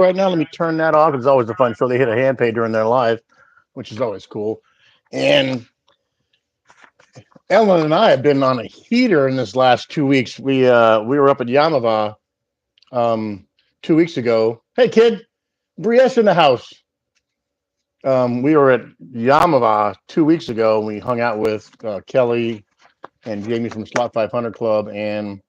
right now. Let me turn that off. It's always a fun show. They hit a hand pay during their live, which is always cool. And Ellen and I have been on a heater in this last 2 weeks. We were up at Yamava 2 weeks ago. Hey kid, Briesse in the house. We were at Yamava 2 weeks ago. And we hung out with Kelly and Jamie from Slot 500 Club, and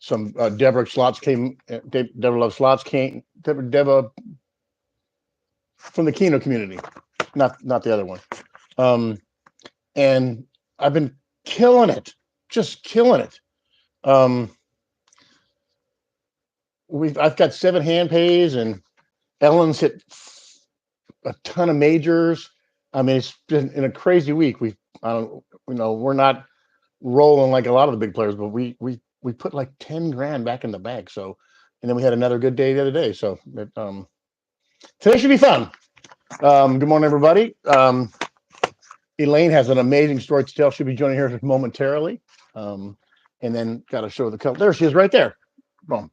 some Deborah Slots came. Deborah Love Slots came. Deborah from the Keno community, not the other one. And I've been killing it, just killing it. Um, I've got 7 hand pays, and Ellen's hit a ton of majors. I mean, it's been in a crazy week. We're not rolling like a lot of the big players, but we put like 10 grand back in the bank. So, and then we had another good day the other day. So today should be fun. Good morning, everybody. Elaine has an amazing story to tell. She'll be joining here momentarily. And then got to show the color. There she is, right there. Boom.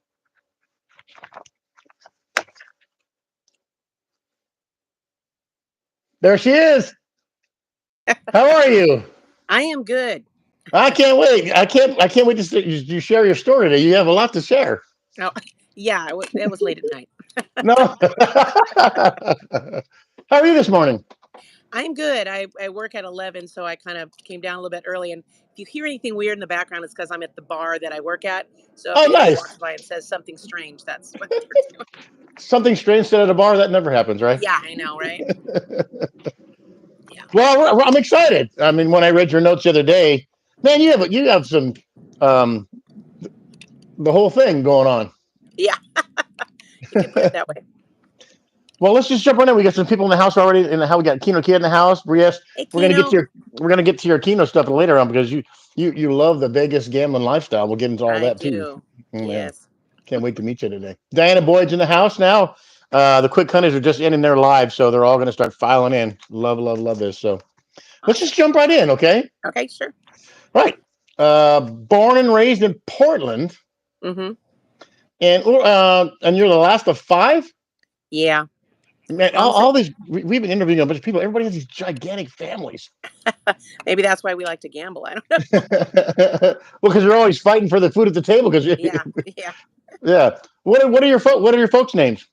There she is. How are you? I am good. I can't wait. I can't wait to see you share your story today. You have a lot to share. Oh, yeah, it was late at night. No. How are you this morning? I'm good. I work at 11, so I kind of came down a little bit early. And if you hear anything weird in the background, it's because I'm at the bar that I work at. So if anybody nice. walks by and says something strange, that's what they're doing. Something strange said at a bar, that never happens, right? Yeah, I know, right? Yeah. Well, I'm excited. I mean, when I read your notes the other day, man, you have some the whole thing going on. Yeah. You can put it that way. Well, let's just jump right in. We got some people in the house already. We got Keno Kid in the house. Briesse, Hey, we're gonna get to your Keno stuff later on, because you love the Vegas gambling lifestyle. We'll get into all that too. Yes. Can't wait to meet you today. Diana Boyd's in the house now. The Quick Hunters are just ending their live, so they're all going to start filing in. Love this. So let's just jump right in, okay? Okay, sure. Right. Born and raised in Portland. Mm-hmm. And you're the last of 5? Yeah. Man, all these, we've been interviewing a bunch of people. Everybody has these gigantic families. Maybe that's why we like to gamble. I don't know. Well, because you're always fighting for the food at the table. Yeah. What are your folks' names?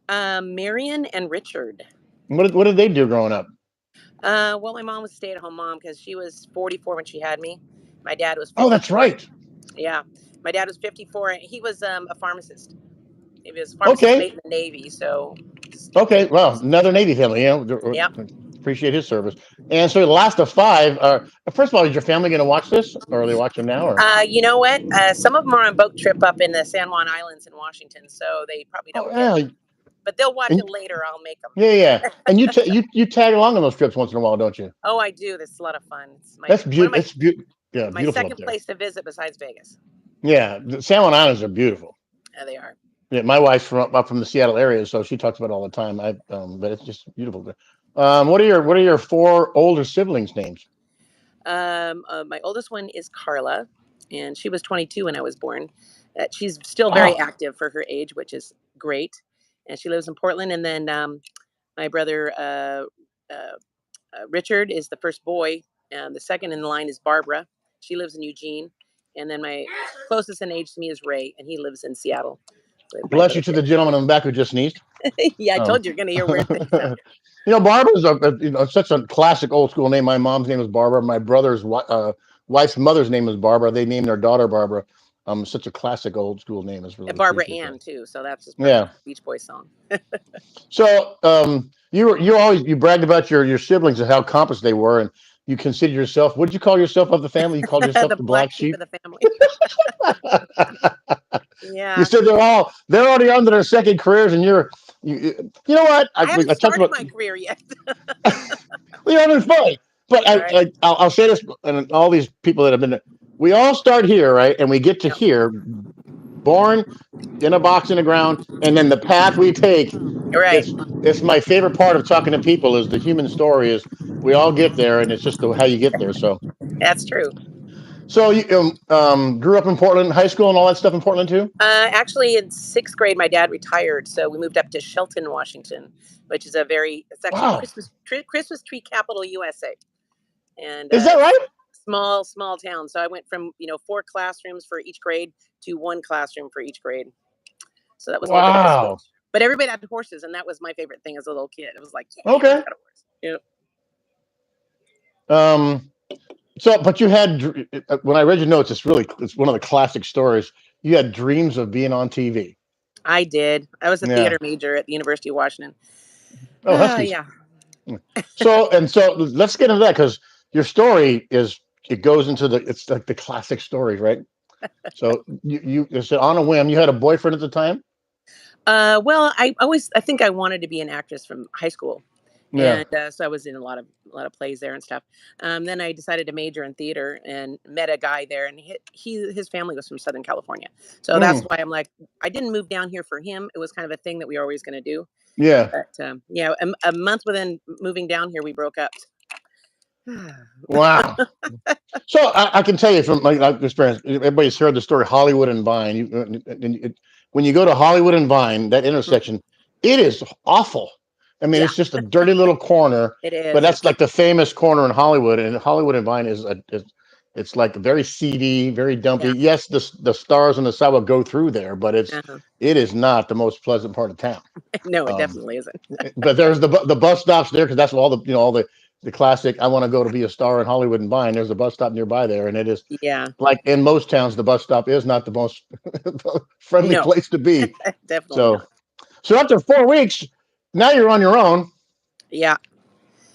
Marion and Richard. What did they do growing up? Well, my mom was a stay-at-home mom because she was 44 when she had me. My dad was 54. Oh, that's right. Yeah. My dad was 54. And he was a pharmacist. He was a pharmacist in the Navy. So. Okay. Well, another Navy family. Yeah. Appreciate his service. And so the last of 5. First of all, is your family going to watch this, or are they watching now? Or? You know what? Some of them are on boat trip up in the San Juan Islands in Washington, so they probably don't get it. But they'll watch it later. I'll make them. Yeah. And you tag along on those trips once in a while, don't you? Oh, I do. That's a lot of fun. That's beautiful. It's beautiful. Yeah, my second place to visit besides Vegas. Yeah, the San Juan Islands are beautiful. Yeah, they are. Yeah, my wife's up from the Seattle area, so she talks about it all the time. But it's just beautiful. What are your 4 older siblings' names? My oldest one is Carla, and she was 22 when I was born. She's still very active for her age, which is great. And she lives in Portland. And then my brother Richard is the first boy, and the second in the line is Barbara. She lives in Eugene. And then my closest in age to me is Ray, and he lives in Seattle. Bless you to the gentleman in the back who just sneezed. Yeah, I told you you're going to hear weird things now. Barbara's such a classic old school name. My mom's name is Barbara. My brother's wife's mother's name is Barbara. They named their daughter Barbara. Such a classic old school name. Is really and Barbara Ann too. So that's just Beach Boys song. So you bragged about your siblings and how accomplished they were, and you consider yourself. What did you call yourself of the fammy? You called yourself the black sheep of the family. Yeah. You said they're already on to their second careers, and you know what? I haven't started my career yet. Well, it's funny, but I'll say this, and all these people that have been there, we all start here, right? And we get to here, born in a box in the ground, and then the path we take. Right. It's my favorite part of talking to people is the human story. Is we all get there, and it's just how you get there. So that's true. So you grew up in Portland, high school, and all that stuff in Portland too. Actually, in sixth grade, my dad retired, so we moved up to Shelton, Washington, which is it's actually Wow, Christmas tree capital USA, and is that right? small town. So I went from four classrooms for each grade to one classroom for each grade. So that was a little bit of a Wow. switch. But everybody had horses, and that was my favorite thing as a little kid. It was like, yeah, everybody's Okay. got a horse. Yeah. Um. So, but you had when I read your notes, it's one of the classic stories. You had dreams of being on TV. I did. I was a Yeah. theater major at the University of Washington. Oh, Huskies. Yeah. So let's get into that because your story it goes into it's like the classic stories, right? So you said on a whim you had a boyfriend at the time. Well, I think I wanted to be an actress from high school, Yeah. and so I was in a lot of plays there and stuff. Then I decided to major in theater and met a guy there, and his family was from Southern California, so that's Mm, why I'm like, I didn't move down here for him. It was kind of a thing that we were always going to do, yeah. but yeah, a month within moving down here, we broke up. Wow. So I can tell you from my experience, everybody's heard the story Hollywood and Vine. When you go to Hollywood and Vine, that intersection, it is awful. I mean, Yeah, it's just a dirty little corner, it but is. that's like the famous corner in Hollywood. And Hollywood and Vine it's like very seedy, very dumpy. Yeah, Yes, the stars on the sidewalk go through there, but uh-huh. it is not the most pleasant part of town. No, it Um, definitely isn't. but there's the bus stops there because that's all the classic. I want to go to be a star in Hollywood and Vine. There's a bus stop nearby there, and it is Yeah, like in most towns, the bus stop is not the most friendly no, place to be. definitely So, not. so after 4 weeks, now you're on your own. Yeah.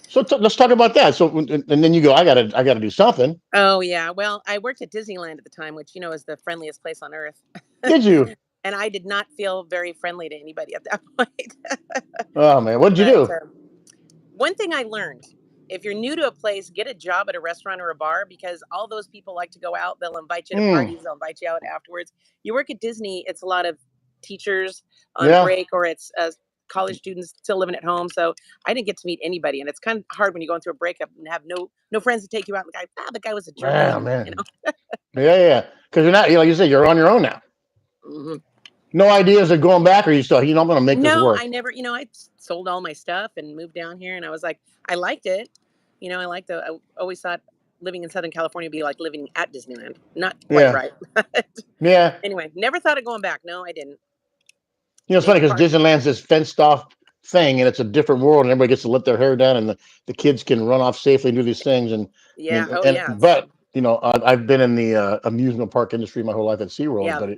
So let's talk about that. So, and then you go, I gotta do something. Oh yeah. Well, I worked at Disneyland at the time, which is the friendliest place on earth. Did you? And I did not feel very friendly to anybody at that point. Oh man, what did you But do? one thing I learned: if you're new to a place, get a job at a restaurant or a bar because all those people like to go out. They'll invite you to Mm, parties. They'll invite you out afterwards. You work at Disney, it's a lot of teachers on yeah, break, or it's college students still living at home. So I didn't get to meet anybody, and it's kind of hard when you're going through a breakup and have no friends to take you out. The guy was a jerk ah, anyway. man, yeah. Because you're not, like you said, you're on your own now. Mhm. No ideas of going back, or you still, I'm going to make this No, work. I never, I sold all my stuff and moved down here, and I was like, I liked it. I always thought living in Southern California would be like living at Disneyland. Not quite Yeah, right. yeah. Anyway, never thought of going back. No, I didn't. It's funny Maybe because part. Disneyland's this fenced off thing, and it's a different world, and everybody gets to let their hair down, and the kids can run off safely and do these things. And I Yeah. mean, Oh, and yeah. but I've been in the amusement park industry my whole life at SeaWorld, Yeah. but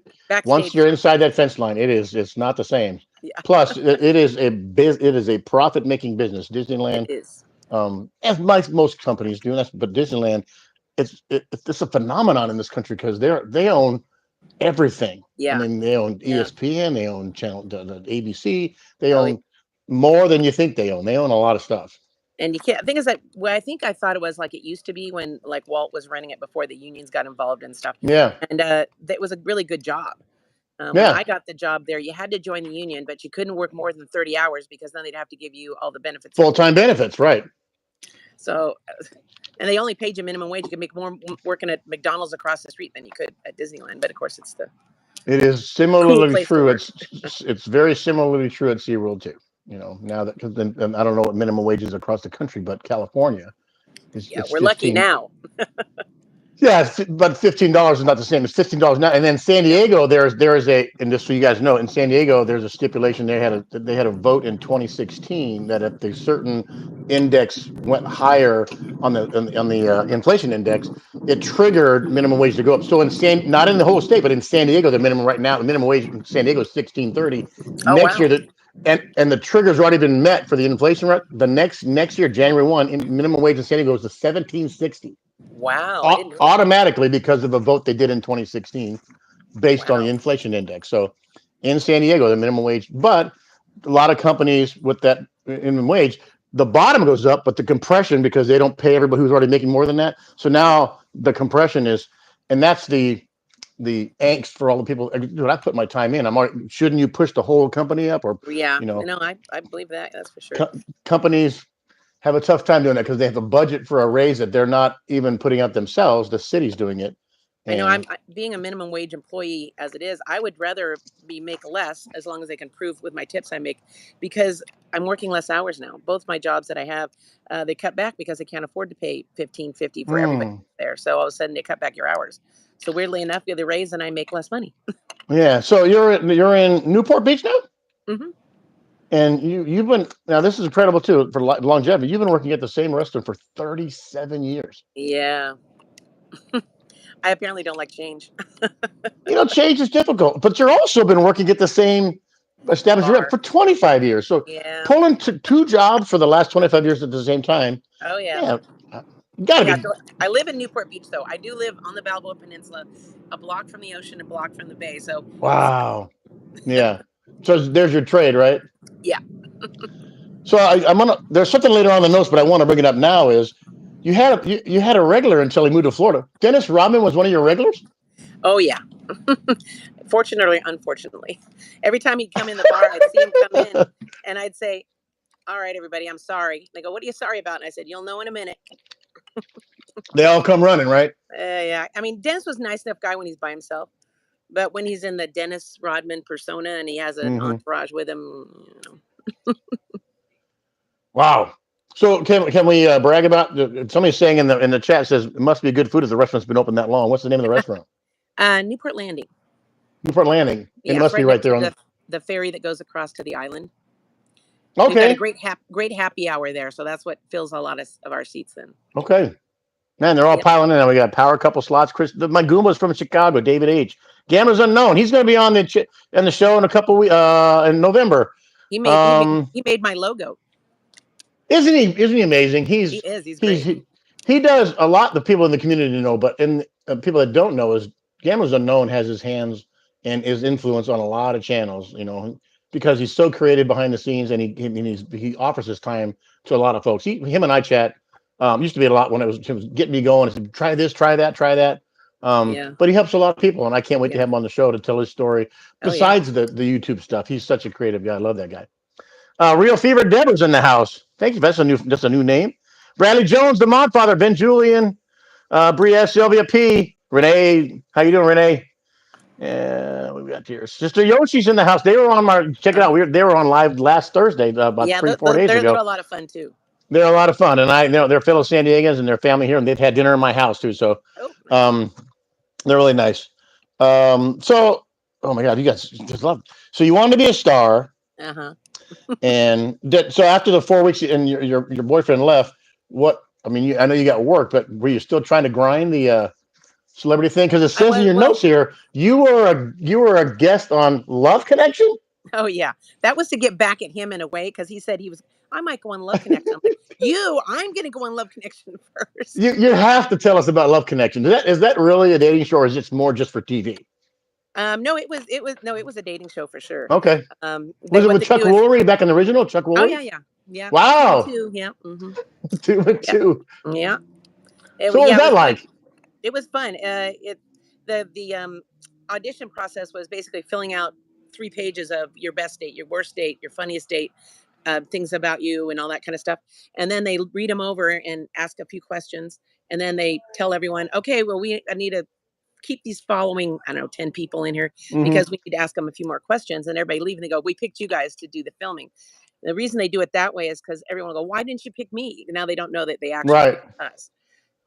once Backstage. you're inside that fence line, it's not the same. Yeah, Plus, it is a profit making business. it Disneyland, is. as most companies do, but Disneyland, it's a phenomenon in this country because they own everything. I Yeah. mean, they own Yeah. ESPN, they own channel the ABC, they Oh, yeah. own more than you think they own. They own a lot of stuff. And you can't. The thing is that I think I thought it was like it used to be when like Walt was running it before the unions got involved and stuff. Yeah, And that was a really good job. When yeah, I got the job there, you had to join the union, but you couldn't work more than 30 hours because then they'd have to give you all the benefits full every week. time benefits, right? So, and they only paid you minimum wage. You could make more working at McDonald's across the street than you could at Disneyland. But of course, it's the It is cool similarly place to true. work. It's very similarly true at SeaWorld too. Now that because then and I don't know what minimum wage is across the country, but California is Yeah, it's we're lucky 15. now. Yeah, but $15 is not the same. It's $15 now. And then San Yeah. Diego, there is and just so you guys know, in San Diego, there's a stipulation. They had a vote in 2016 that if the certain index went higher on the inflation index, it triggered minimum wage to go up. So not in the whole state, but in San Diego, the minimum wage in San Diego is 16.30. Oh Next year, wow, and the trigger's already been met for the inflation rate. The next year, January 1, minimum wage in San Diego is to 17.60 wow! I didn't know that. automatically because of a vote they did in 2016 based on the Wow. inflation index. So in San Diego, the minimum wage, but a lot of companies with that minimum wage, the bottom goes up, but the compression because they don't pay everybody who's already making more than that. So now the compression is, and that's the angst for all the people. Dude, I put my time in. Shouldn't you push the whole company up, or Yeah, you know, no, I believe that. That's for sure. companies have a tough time doing that because they have a budget for a raise that they're not even putting out themselves. The city's doing it. I know And being a minimum wage employee as it is, I would rather make less as long as I can prove with my tips I make, because I'm working less hours now. Both my jobs that I have, they cut back because they can't afford to pay $15.50 for everybody there. So all of a sudden they cut back your hours. So weirdly enough, you get the raise and I make less money. yeah, so you're in Newport Beach now, Hmm. and you've been now. This is incredible too for longevity. You've been working at the same restaurant for 37 years. Yeah. I apparently don't like change. Change is difficult, but you're also been working at the same establishment Bar. for 25 years. So Yeah. pulling two jobs for the last 25 years at the same time, Oh, yeah. yeah, gotta Yeah. be. So I live in Newport Beach, though. I do live on the Balboa Peninsula, a block from the ocean, a block from the bay. So, Wow. Yeah. So there's your trade, right? yeah. So I'm gonna. There's something later on in the notes, but I want to bring it up now. Is you had a regular until he moved to Florida. Dennis Rodman was one of your regulars. Oh, yeah. Fortunately, unfortunately. Every time he'd come in the bar, I'd see him come in and I'd say, "All right, everybody, I'm sorry." They go, "What are you sorry about?" And I said, "You'll know in a minute." They all come running, right? Yeah. I mean, Dennis was a nice enough guy when he's by himself. But when he's in the Dennis Rodman persona and he has an Hmm. entourage with him, Wow. So can we brag about? Somebody's saying in the chat says it must be good food if the restaurant's been open that long. What's the name of the restaurant? Newport Landing. Newport Landing. It Yeah, it's must be right right next there to on. the ferry that goes across to the island. We've got a Okay. great happy hour there, so that's what fills a lot of our seats then. Okay. Man, they're all Yep. piling in. And we got power couple slots. My Goomba's from Chicago. David H. Gamma's unknown. He's going to be on the show in a couple weeks in November. He made he made Um, he made my logo. isn't he amazing? He is. He's He's great. he does a lot. The people in the community know, but in people that don't know is Gamma's unknown has his hands and his influence on a lot of channels. Because he's so creative behind the scenes, and he offers his time to a lot of folks. Him and I chat. Used to be a lot when it was getting me going. I said, try this, try that, try that. Yeah. But he helps a lot of people, and I can't wait to Yeah. have him on the show to tell his story. Oh yeah. Besides the YouTube stuff, he's such a creative guy. I love that guy. Real Fever Deborah's in the house. Thank you. That's a new name. Bradley Jones, the Modfather, Ben Julian, Bria, Sylvia P, Renee. How you doing, Renee? We got here. Sister Yoshi's in the house. They were on my check it out. They were on live last Thursday, about Yeah. 3-4 days They're ago. a lot of fun too. They're a lot of fun, and I know they're fellow San Diegans and their family here, and they've had dinner in my house too. So, Oh, nice. um, they're really nice. Oh my God, you guys just love. So you wanted to be a star, Uh-huh. and so after the 4 weeks and your boyfriend left, what? I mean, I know you got work, but were you still trying to grind the celebrity thing? Because it I says in was your well. notes here you were a guest on Love Connection. Oh yeah, that was to get back at him in a way because he said I might go on Love Connection. I'm like, I'm gonna go on Love Connection first. You have to tell us about Love Connection. Is that really a dating show, or is it more just for TV? No, it was a dating show for sure. Okay. They Was it what with they Chuck do is Woolery back in the original Chuck oh Woolery? yeah, two and Wow, two, yeah, mm-hmm. Yeah, 2 and 2. yeah, So what was yeah. It that was fun. like? It was fun. The audition process was basically filling out 3 pages of your best date, your worst date, your funniest date, things about you, and all that kind of stuff. And then they read them over and ask a few questions, and then they tell everyone, okay, well, I need to keep these following, I don't know, 10 people in here Hmm. because we need to ask them a few more questions. And everybody leave and they go, we picked you guys to do the filming. The reason they do it that way is because everyone will go, why didn't you pick me? Now they don't know that they actually Right. picked us.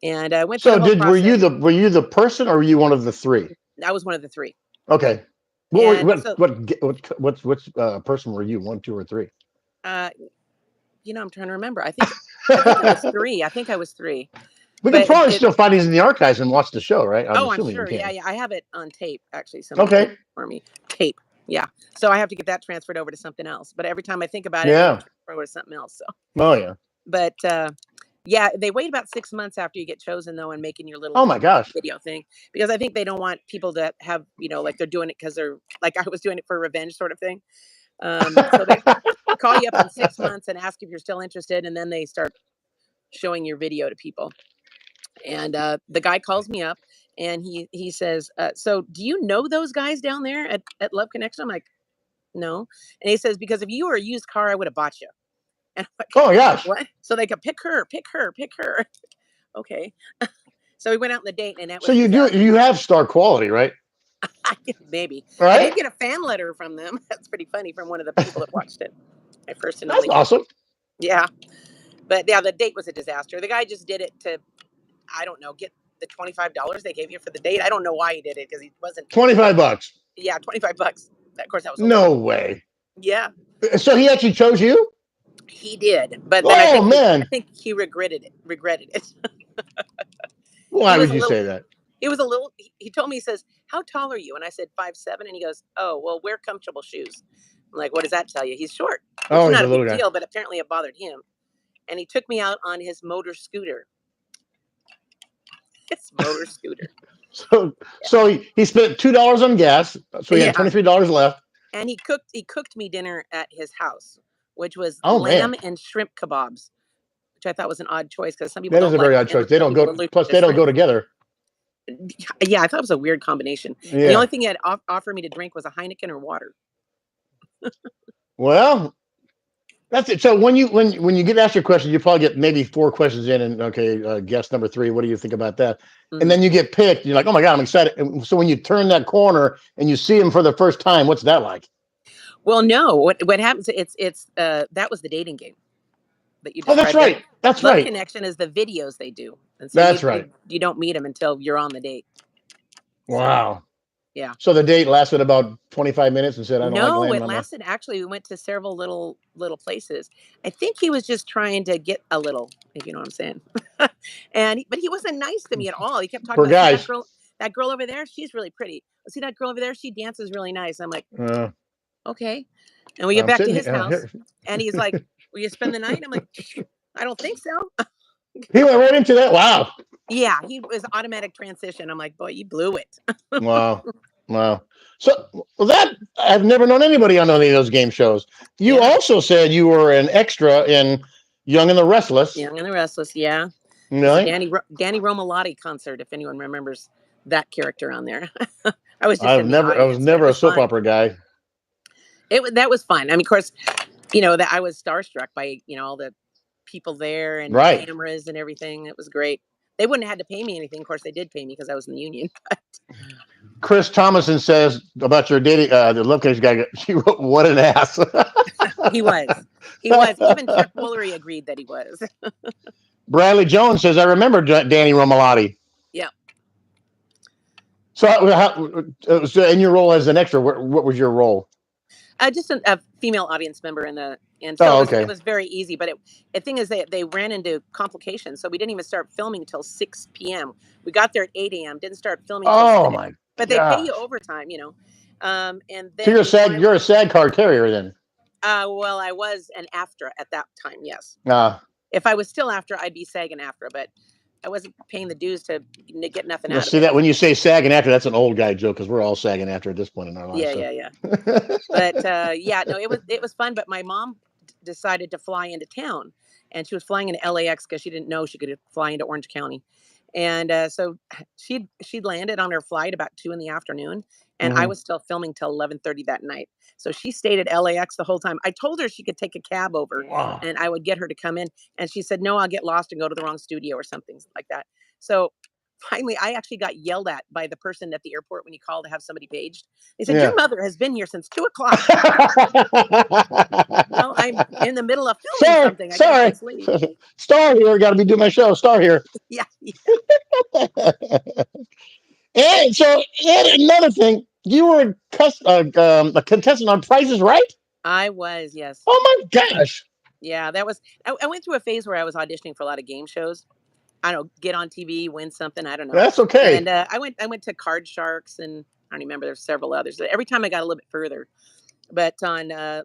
And I went through So the whole did process. were you the person, or were you one of the three? I was one of the three. Okay. And so, What person were you? One, two, or three? uh, I'm trying to remember. I think I was three. I think I was three. We can But probably still find these in the archives and watch the show, right? I'm oh, I'm assuming we sure. Yeah, can. yeah. I have it on tape. Actually, somebody taped Okay. it for me. Tape. Yeah. So I have to get that transferred over to something else. But every time I think about it, I got to Yeah. transfer over to something else. So, Oh yeah. but yeah, they wait about 6 months after you get chosen, though, and making your little Oh my gosh. video thing because I think they don't want people to have, like they're doing it because they're like I was doing it for revenge, sort of thing. So they call you up in 6 months and ask if you're still interested, and then they start showing your video to people. And the guy calls me up and he says, so do you know those guys down there at Love Connection? I'm like, no. And he says, because if you were a used car, I would have bought you. And I'm like, Oh my gosh. what? So they could pick her, pick her, pick her. Okay. So we went out on the date, and that So was a you do disaster. you have star quality, right? Maybe I Right? did get a fan letter from them. That's pretty funny from one of the people that watched it. My first and That's only fan. awesome. Yeah, but yeah, the date was a disaster. The guy just did it to, I don't know, get the $25 they gave you for the date. I don't know why he did it because he wasn't. $25. Yeah, $25. Of course, that was a lot. No way. Yeah, So he actually chose you? he did, but then Oh I man. think he regretted it. Regretted it. He Why was would a you little. say that? He was a little. He told me, he says, "How tall are you?" And I said 5'7", and he goes, "Oh, well, wear comfortable shoes." I'm like, "What does that tell you?" He's short, which Oh, is he's not a a little big guy. deal, but apparently it bothered him. And he took me out on his motor scooter. His motor scooter. So Yeah. he spent $2 on gas, so he had Yeah. $23 left. And he cooked me dinner at his house, which was Oh man. lamb and shrimp kebabs, which I thought was an odd choice because some people That is don't a like very them odd and choice. They some don't people go are allergic plus to they don't shrimp. go together. Yeah, I thought it was a weird combination. And the Yeah. only thing he had offered me to drink was a Heineken or water. Well, that's it. So when you get asked your question, you probably get maybe 4 questions in, and okay, guess number 3. What do you think about that? And Mm-hmm. then you get picked. You're like, oh my god, I'm excited. And so when you turn that corner and you see him for the first time, what's that like? Well, no, what happens? It's that was the dating game that you Oh, that's described. right. That's Love right. Connection is the videos they do, and so That's right. you don't meet them until you're on the date. So Wow. yeah. So the date lasted about 25 minutes and said, I don't like No, landing it on my. lasted. Actually, we went to several little places. I think he was just trying to get a little, if you know what I'm saying. But he wasn't nice to me at all. He kept talking For about, see guys. that girl over there, she's really pretty. See that girl over there, she dances really nice. I'm like, Uh, okay. And we get I'm back to sitting his house, here. and he's like, will you spend the night? I'm like, I don't think so. He went right into that. Wow. Yeah, he was automatic transition. I'm like, boy, you blew it. Wow. Wow. So well, that I've never known anybody on any of those game shows. You Yeah, also said you were an extra in Young and the Restless. Young and the Restless. Yeah, it was a Right? Danny Romalotti concert. If anyone remembers that character on there, I was just in the I was audience, but it never a was soap fun. opera guy. That was fun. I mean, of course, that I was starstruck by all the people there and the Right. cameras and everything. It was great. They wouldn't have had to pay me anything. Of course, they did pay me because I was in the union. Chris Thomason says about your dating the love case guy. She wrote, "What an ass." He was. He was. Even Chuck Woolery agreed that he was. Bradley Jones says, "I remember Danny Romalotti." Yeah. So, so in your role as an extra, what was your role? Just a female audience member and so Oh, it okay. was very easy. But the thing is, they ran into complications, so we didn't even start filming till 6 p.m. We got there at 8 a.m. Didn't start filming till Oh 6. my But they pay you gosh. overtime. And So then we finally. you're a SAG card carrier then. Well, I was an AFTRA at that time. Yes. Uh, If I was still AFTRA, I'd be SAG and AFTRA, but I wasn't paying the dues to get nothing now out of see it. that when you say sagging after, that's an old guy joke because we're all sagging after at this point in our lives. Yeah, So yeah, yeah. But yeah, no, it was fun. But my mom decided to fly into town, and she was flying into LAX because she didn't know she could fly into Orange County, and so she'd landed on her flight about 2 in the afternoon, and I mhm. was still filming till 11:30 that night. So she stayed at LAX the whole time. I told her she could take a cab over, Wow. and I would get her to come in, and she said, "No, I'll get lost and go to the wrong studio or something like that." So finally, I actually got yelled at by the person at the airport when you call to have somebody paged. They said, "Your Yeah. mother has been here since 2 o'clock." Well, I'm in the middle of filming sorry, something. I can't sorry. just leave. Star here. Got to be doing my show. Star here. Yeah, yeah. And so, and another thing, you were a contestant on Prices Right. I was, yes. Oh my gosh. Yeah, that was. I went through a phase where I was auditioning for a lot of game shows. I don't know, get on TV, win something. I don't know. That's okay. And I went to Card Sharks, and I don't remember. There's several others. Every time I got a little bit further, but on uh,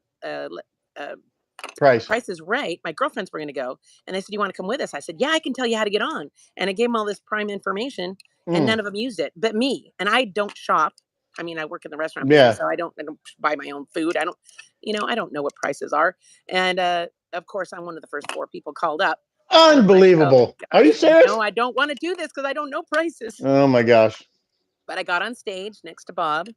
Price. Price is Right, my girlfriends were going to go, and they said, "You want to come with us?" I said, "Yeah, I can tell you how to get on." And I gave them all this prime information, and Mm, none of them used it, but me. And I don't shop. I mean, I work in the restaurant business, yeah. so I don't buy my own food. I don't know what prices are. And of course, I'm one of the first 4 people called up. And I'm like, oh Unbelievable. Are you gosh, serious? no, I don't want to do this because I don't know prices. Oh my gosh. But I got on stage next to Bob.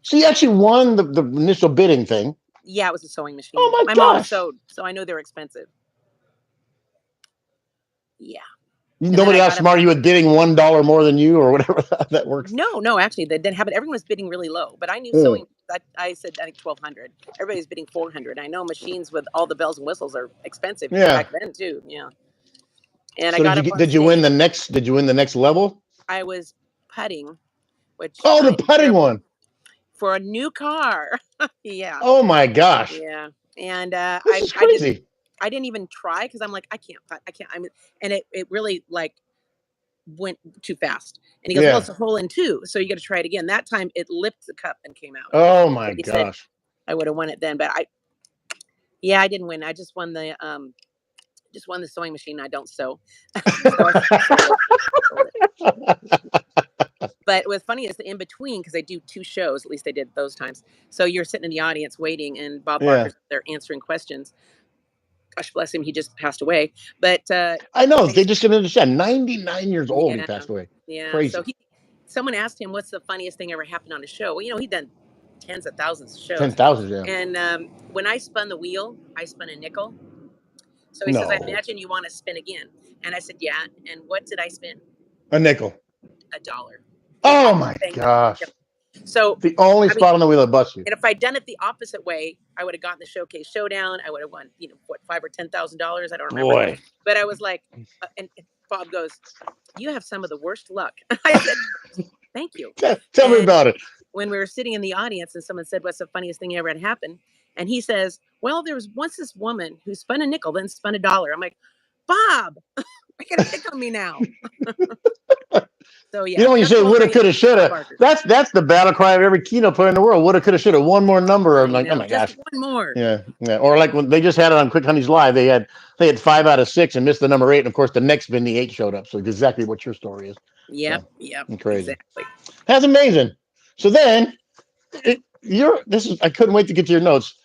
So you actually won the initial bidding thing. Yeah, it was a sewing machine. Oh my My mom gosh. sewed, so I know they're expensive. Yeah. And then Nobody I got outsmarted you with bidding $1 more than you or whatever that works. no, actually, that didn't happen. Everyone was bidding really low, but I knew Mm. sewing. That I said I think 1,200. Everybody's bidding 400. I know machines with all the bells and whistles are expensive Yeah. back then too. Yeah, and I So got up on did you win stage. the next? Did you win the next level? I was putting, which Oh, I the am putting terrible one. for a new car. Yeah, Oh my gosh, yeah, and this is crazy. I didn't even try because I'm like I can't putt. I can't. I mean, and it really like went too fast. And he goes, well, Yeah. it's a hole in two, so you got to try it again. That time it lipped the cup and came out. Oh my But he said gosh. I would have won it then, but yeah, I didn't win. I just won the sewing machine. I don't sew, so I sold it. Sold it. But what's funny is the in between because they do two shows. At least they did those times. So you're sitting in the audience waiting, and Bob Yeah. Barker's there answering questions. Gosh bless him, he just passed away. But I know. they They just didn't understand. 99 years old, he yeah, passed away. yeah. So Crazy. someone asked him, "What's the funniest thing ever happened on a show?" Well, he'd done tens of thousands of shows. 10,000, yeah. And when I spun the wheel, I spun a nickel. So he says, "I No. imagine you want to spin again." And I said, "Yeah." And what did I spin? A nickel. $1. The Oh only my thing that gosh. so The only I mean, spot on the wheel that busts you. and if I'd done it the opposite way, I would have gotten the showcase showdown. I would have won, what, $5,000 or $10,000. I don't remember. Boy. But I was like, and Bob goes, "You have some of the worst luck." I said, "Thank you." Tell me And about it. when we were sitting in the audience and someone said, "What's the funniest thing ever had happened?" And he says, "Well, there was once this woman who spun a nickel, then spun $1." I'm like, "Bob, I got a pick on me now." So You yeah, know when you that's say a little woulda, trivia coulda, for Bob shoulda, Barker. that's the battle cry of every keynote player in the world. Woulda, coulda, shoulda. One more number. I'm I like, oh know, my just gosh. one more. Yeah, yeah. Or like when they just had it on Quick Honey's Live, they had 5 out of 6 and missed the number 8, and of course the next spin the 8 showed up. So exactly what your story is. Yep, So yep, crazy. exactly. That's amazing. So then I couldn't wait to get to your notes.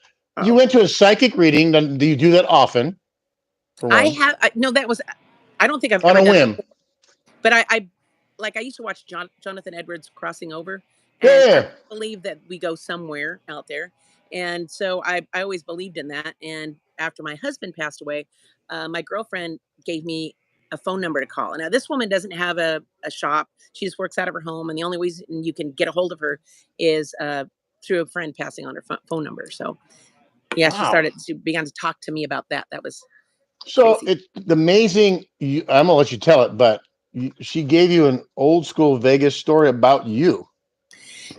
You Oh, went to a psychic reading. Do you do that often? For one, no, that was, I don't think I've on ever a done it whim. before, but I used to watch Jonathan Edwards crossing over, and I Yeah. believe that we go somewhere out there. And so I always believed in that. And after my husband passed away, my girlfriend gave me a phone number to call. Now, this woman doesn't have a shop. She just works out of her home. And the only reason you can get a hold of her is through a friend passing on her phone number. So, yeah, Wow. she began to talk to me about that. That was So crazy. it's amazing. I'm gonna let you tell it, but she gave you an old school Vegas story about you.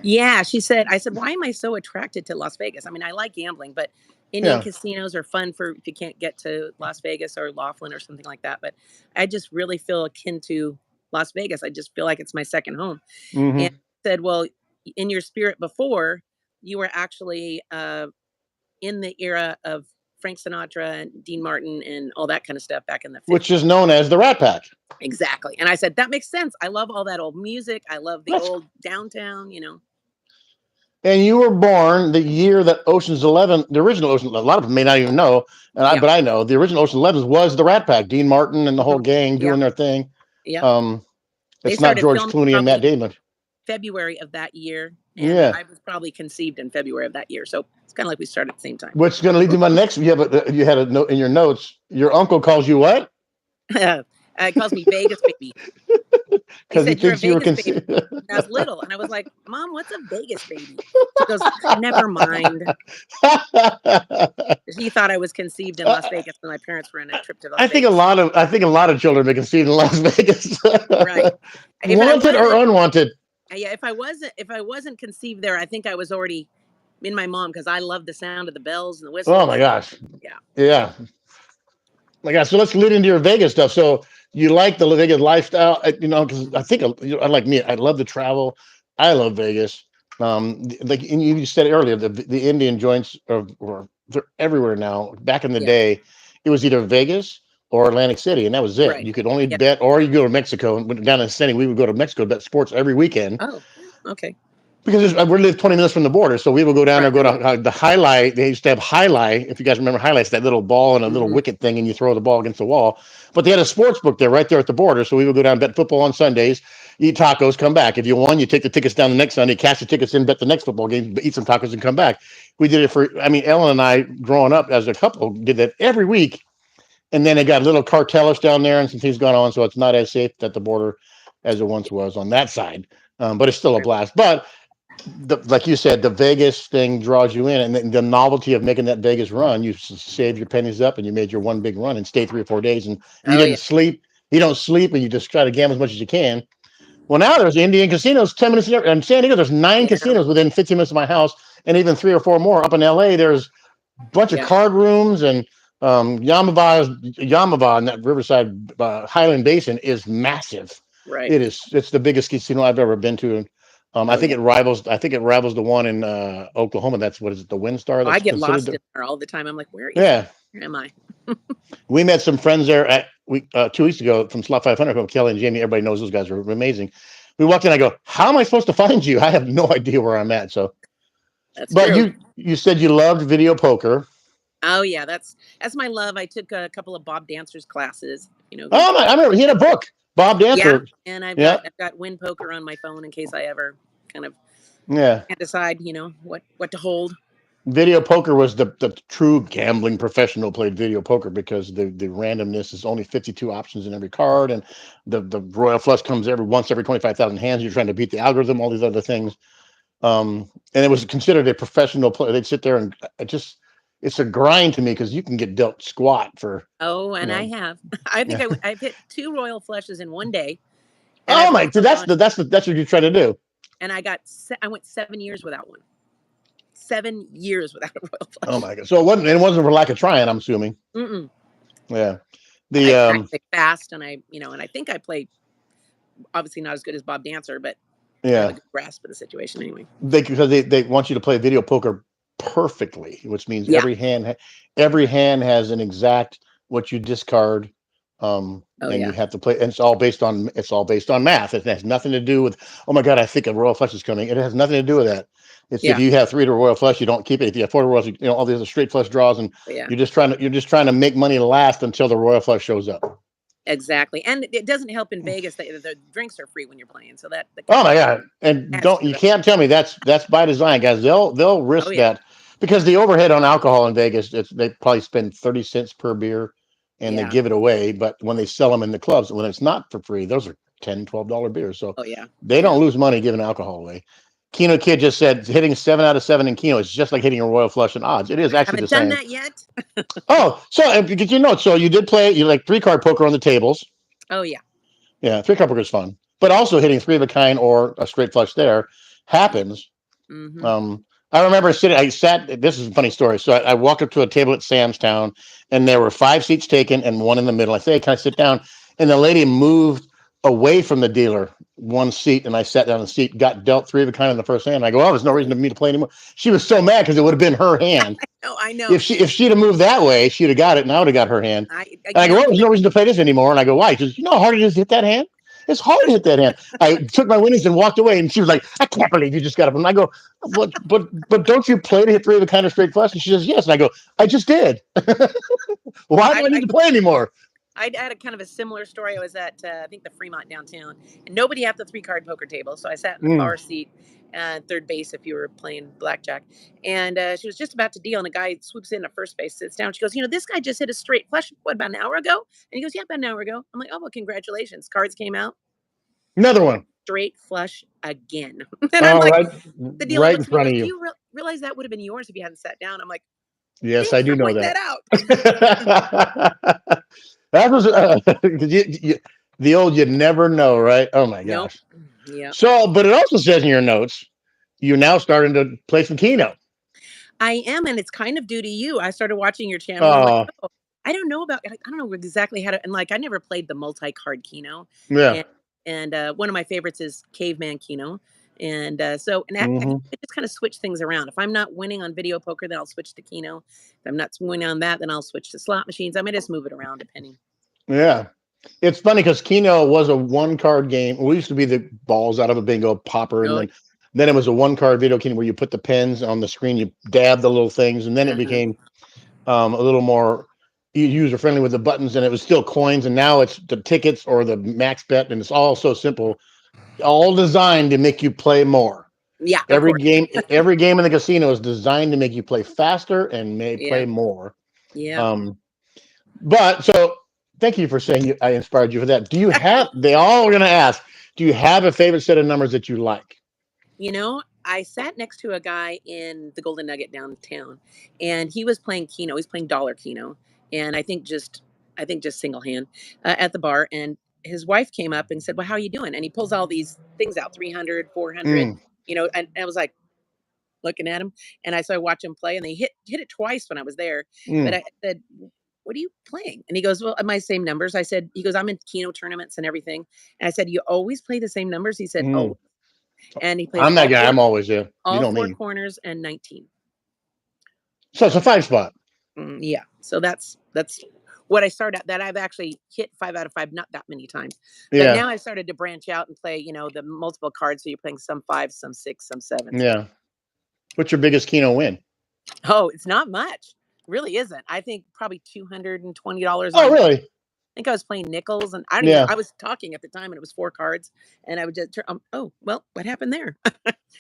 Yeah, I said, why am I so attracted to Las Vegas? I mean, I like gambling, but Indian Yeah. casinos are fun for if you can't get to Las Vegas or Laughlin or something like that. But I just really feel akin to Las Vegas. I just feel like it's my second home. And Hmm. I said, well, in your spirit before, you were actually in the era of Frank Sinatra and Dean Martin and all that kind of stuff back in the Which 50s. is known as the Rat Pack. Exactly. And I said, that makes sense. I love all that old music. I love the That's old downtown. And you were born the year that Ocean's 11, the original Ocean. A lot of them may not even know, Yeah. but I know the original Ocean's 11 was the Rat Pack. Dean Martin and the whole Mhm. gang Yeah. doing their thing. Yeah. Um, They it's not started George filming Clooney and Matt probably Damon. February of that year, and Yeah. I was probably conceived in February of that year. So it's kind of like we started at the same time. Which is going to lead to my next. Yeah, but you had a note in your notes. Your uncle calls you what? He calls me Vegas baby. He Because he said, "You're a thinks you were Vegas baby." conceived. And I was little, and I was like, "Mom, what's a Vegas baby?" She goes, "Never mind." He thought I was conceived in Las Vegas when my parents were on a trip to Las Vegas. I think a lot of children are conceived in Las Vegas, Right. If I wanted or wasn't, unwanted. yeah, if I wasn't conceived there, I think I was already in my mom because I love the sound of the bells and the Oh my whistles. gosh, Yeah. yeah, my gosh. So let's lead into your Vegas stuff. So you like the Vegas lifestyle, because I think I like me. I love to travel. I love Vegas. Like and you said earlier, the Indian joints they're everywhere now. Back in the Yeah. day, it was either Vegas or Atlantic City, and that was it. Right. You could only Yeah. bet, or you go to Mexico. And down in City, we would go to Mexico to bet sports every weekend Oh, okay. because we live 20 minutes from the border. So we would go down there, Right. go to the highlight. They used to have highlight. If you guys remember highlights, that little ball and a little Hmm. wicket thing, and you throw the ball against the wall. But they had a sports book there, right there at the border. So we would go down, bet football on Sundays, eat tacos, come back. If you won, you take the tickets down the next Sunday, cash the tickets in, bet the next football game, eat some tacos, and come back. We did it Ellen and I, growing up as a couple, did that every week. And then they got little cartelish down there and some things going on, so it's not as safe at the border as it once was on that side. But it's still a blast. But like you said, the Vegas thing draws you in, and the novelty of making that Vegas run, you save your pennies up, and you made your one big run and stay 3 or 4 days, and you Oh didn't yeah, sleep. You don't sleep, and you just try to gamble as much as you can. Well, now there's Indian casinos 10 minutes in San Diego. There's 9 yeah, casinos within 15 minutes of my house, and even 3 or 4 more up in LA. There's a bunch of yeah. card rooms, and Yamava in that Riverside Highland Basin is massive. Right. It's the biggest casino I've ever been to. And I Oh think yeah. it rivals the one in Oklahoma. That's what is it, the WinStar Oh, I that's get considered lost the, in there all the time. I'm like, where is it? yeah. Where am I? We met some friends there 2 weeks ago from Slot 500 from Kelly and Jamie. Everybody knows those guys are amazing. We walked in. I go, how am I supposed to find you? I have no idea where I'm at. So, That's but true. you said you loved video poker. Oh yeah, that's my love. I took a couple of Bob Dancer's classes. Who? Oh, I remember he had a book, Bob Yeah, Dancer. and Yeah, I've got Win Poker on my phone in case I ever kind of yeah. can't decide, what to hold. Video poker was the true gambling professional played video poker because the randomness is only 52 options in every card, and the royal flush comes every 25,000 hands. You're trying to beat the algorithm, all these other things. And it was considered a professional play. They'd sit there and it's a grind to me because you can get dealt squat for, Oh, you and I know. have. I think Yeah. I've hit 2 royal flushes in one day, and Oh I've my, also gone that's what you're trying to do. and I went 7 years without one. 7 years without a royal Oh flush. my god. So it wasn't for lack of trying, I'm assuming. Mm-mm. Yeah. The I play fast, and I think I play obviously not as good as Bob Dancer, but I have a yeah. good grasp of the situation anyway. Because they want you to play video poker perfectly, which means Yeah. every hand has an exact what you discard, Oh and you yeah. have to play. And it's all based on math. It has nothing to do with, oh my god, I think a royal flush is coming. It has nothing to do with that. It's if Yeah. you have 3 to a royal flush, you don't keep it. If you have 4 to royals, all these are straight flush draws, and But yeah. you're just trying to make money last until the royal flush shows up. Exactly. And it doesn't help in Vegas that the drinks are free when you're playing, so that Oh kind of my god! And adds don't to you it. can't tell me that's by design, guys. They'll Oh risk yeah. that because the overhead on alcohol in Vegas, they probably spend 30 cents per beer, and they Yeah. give it away. But when they sell them in the clubs, when it's not for free, those are $10, $12 beers. So Oh yeah. they Yeah. don't lose money giving alcohol away. Keno Kid just said hitting 7 out of 7 in Keno is just like hitting a royal flush in odds. It is I actually the haven't done same. that yet. Oh, so if you get your notes, so you did play you like 3 card poker on the tables. Oh yeah. Yeah, 3 card poker is fun, but also hitting 3 of a kind or a straight flush there Yeah. happens. Mm-hmm. I remember sitting. I sat. This is a funny story. So I walked up to a table at Sam's Town, and there were 5 seats taken and one in the middle. I say, hey, "Can I sit down?" And the lady moved away from the dealer 1 seat, and I sat down in the seat. Got dealt 3 of a kind in the first hand. I go, "Oh, there's no reason for me to play anymore." She was so mad because it would have been her hand. No, I know. If she'd have moved that way, she'd have got it, and I would have got her hand. I And I go, again. "Oh, there's no reason to play this anymore." And I go, "Why?" She says, "You know how hard it is to hit that hand." It's hard to hit that hand. I took my winnings and walked away, and she was like, "I can't believe you just got up." And I go, "But don't you play to hit 3 of a kind of straight flush?" And she says, "Yes." And I go, "I just did. Why do I need I to play anymore?" I had a kind of a similar story. I was at I think the Fremont downtown, and nobody had the 3 card poker table, so I sat in the Mm. far seat, third base if you were playing blackjack. And she was just about to deal, and a guy swoops in at first base, sits down. She goes, "This guy just hit a straight flush. What, about an hour ago?" And he goes, "Yeah, about an hour ago." I'm like, "Oh well, congratulations." Cards came out, Another one. straight flush again, and I'm All like, right, the dealer right in looks at me and front goes, of "Do you. you realize that would have been yours if you hadn't sat down?" I'm like, Yes, I "Thanks do for know pointing that. that out." That was 'cause the old you never know, right? Oh my Nope. gosh. Yeah. So, but it also says in your notes you're now starting to play some Keno. I am, and it's kind of due to you. I started watching your channel. I'm like, Oh, oh, I don't know exactly how to, and like, I never played the multi-card Keno, yeah. and one of my favorites is Caveman Keno, and I Hmm. just kind of switch things around. If I'm not winning on video poker, then I'll switch to Keno. If I'm not winning on that, then I'll switch to slot machines. I may just move it around depending. Yeah. It's funny because Keno was a 1 card game. We used to be the balls out of a bingo popper, and Oh, then it was a 1 card video game where you put the pens on the screen, you dab the little things, and then it uh-huh. became a little more user friendly with the buttons, and it was still coins, and now it's the tickets or the max bet, and it's all so simple, all designed to make you play more. Yeah, of Every course. game, every game in the casino is designed to make you play faster and may Yeah, play more. yeah. Um, But so thank you for saying I inspired you for that. Do you have? They all are going to ask. Do you have a favorite set of numbers that you like? I sat next to a guy in the Golden Nugget downtown, and he was playing Keno. He's playing dollar Keno, and I think just single hand at the bar. And his wife came up and said, "Well, how are you doing?" And he pulls all these things out, 300, 400, Mm, and I was like looking at him, and I watch him play, and they hit it twice when I was there. But mm, I said, "What are you playing?" And he goes, "Well, my same numbers." He goes, "I'm in Keno tournaments and everything." And I said, "You always play the same numbers?" He said, mm. "Oh." And he plays I'm that guy. I'm always there. You all know four me. corners and 19. So it's a five spot. Yeah. So that's what I started at. That I've actually hit 5 out of 5, not that many times. But Yeah, now I've started to branch out and play, the multiple cards. So you're playing some fives, some six, some sevens. But yeah. What's your biggest Keno win? oh, it's not much. Really isn't. I think probably $220 Oh, on. I really? think I was playing nickels, and I don't even know. Yeah. I was talking at the time, and it was 4 cards, and I would just turn. Oh, well, what happened there?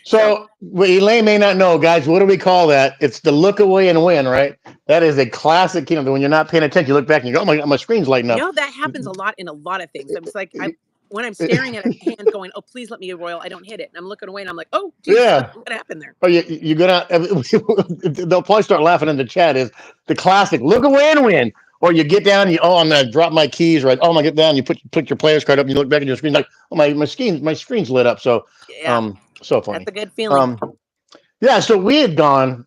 So So what Elaine may not know, guys, what do we call that? It's the look away and win, right? That is a classic Keno. When you're not paying attention, you look back and you go, "Oh my, my screen's lighting up." That happens a lot in a lot of things. I'm just like when I'm staring at a hand going, "Oh, please let me get royal." I don't hit it. And I'm looking away and I'm like, "Oh, geez, Yeah. what happened there?" Oh, you go down. They'll probably start laughing in the chat. Is the classic look away and win, or you get down. I'm gonna drop my keys. Right. Oh, my, get down. You put your player's card up. And you look back at your screen like, oh my screen's lit up. So, Yeah, so that's funny. a good feeling. Um, yeah. So we had gone.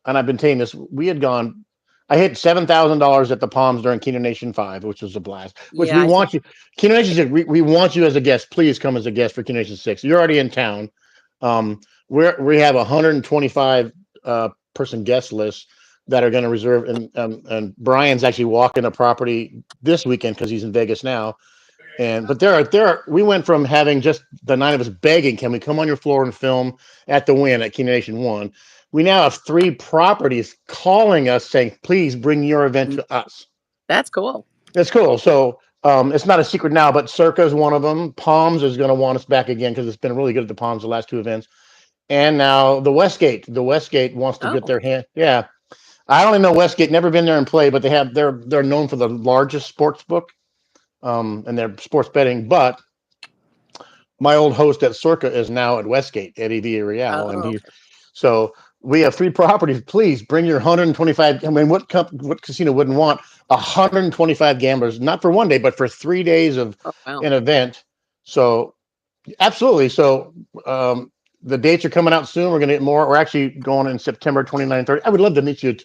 And I've been saying this. We had gone. I hit $7,000 at the Palms during Keno Nation 5, which was a blast. Which Yeah, we I saw. want you. Keno Nation 6. We want you as a guest. Please come as a guest for Keno Nation 6. You're already in town. Um, we have a 125 person guest list that are going to reserve, and Brian's actually walking a property this weekend because he's in Vegas now. And but we went from having just the 9 of us begging, can we come on your floor and film at the Win at Key Nation 1? We now have 3 properties calling us saying, please bring your event to us. That's cool. That's cool. So it's not a secret now, but Circa is one of them. Palms is going to want us back again because it's been really good at the Palms the last 2 events. And now the Westgate. The Westgate wants to get Oh, their hand. Yeah, I only know Westgate. Never been there and played, but they're known for the largest sports book, and their sports betting. But my old host at Circa is now at Westgate, Eddie Villarreal, and oh, he's okay. so we have 3 properties. Please bring your 125. I mean, what casino wouldn't want 125 gamblers, not for one day, but for 3 days of Oh, wow. an event? So absolutely. So the dates are coming out soon. We're going to get more. We're actually going in September 29, 30. I would love to meet you.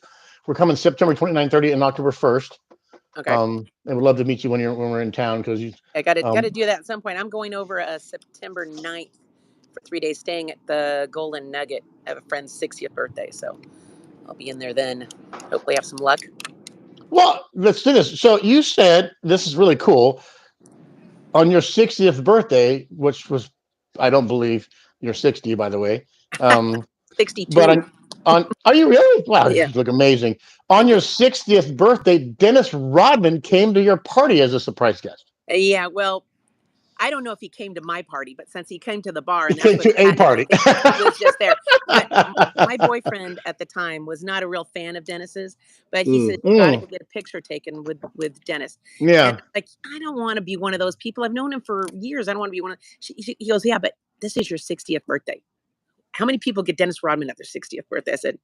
We're coming September 29, 30 and October 1st. Okay. I would love to meet you when we're in town because you. I got to Um, do that at some point. I'm going over September 9th for 3 days, staying at the Golden Nugget. I have a friend's 60th birthday, so I'll be in there then. Hopefully, have some luck. well, let's do this. So you said this is really cool. On your 60th birthday, which was, I don't believe you're 60, by the way. Um, but 62. are you really? Wow, you Yeah. look amazing. On Thank your you. 60th birthday, Dennis Rodman came to your party as a surprise guest. Yeah. Well, I don't know if he came to my party, but since he came to the bar He and that's came what he to a had to do, party. he was just there. But my boyfriend at the time was not a real fan of Dennis's, but he said, "You got to Mm, go get a picture taken with Dennis." And yeah, I'm like, I don't want to be one of those people. I've known him for years. I don't want to be one of. He goes, "Yeah, but this is your 60th birthday. How many people get Dennis Rodman at their 60th birthday?" I said,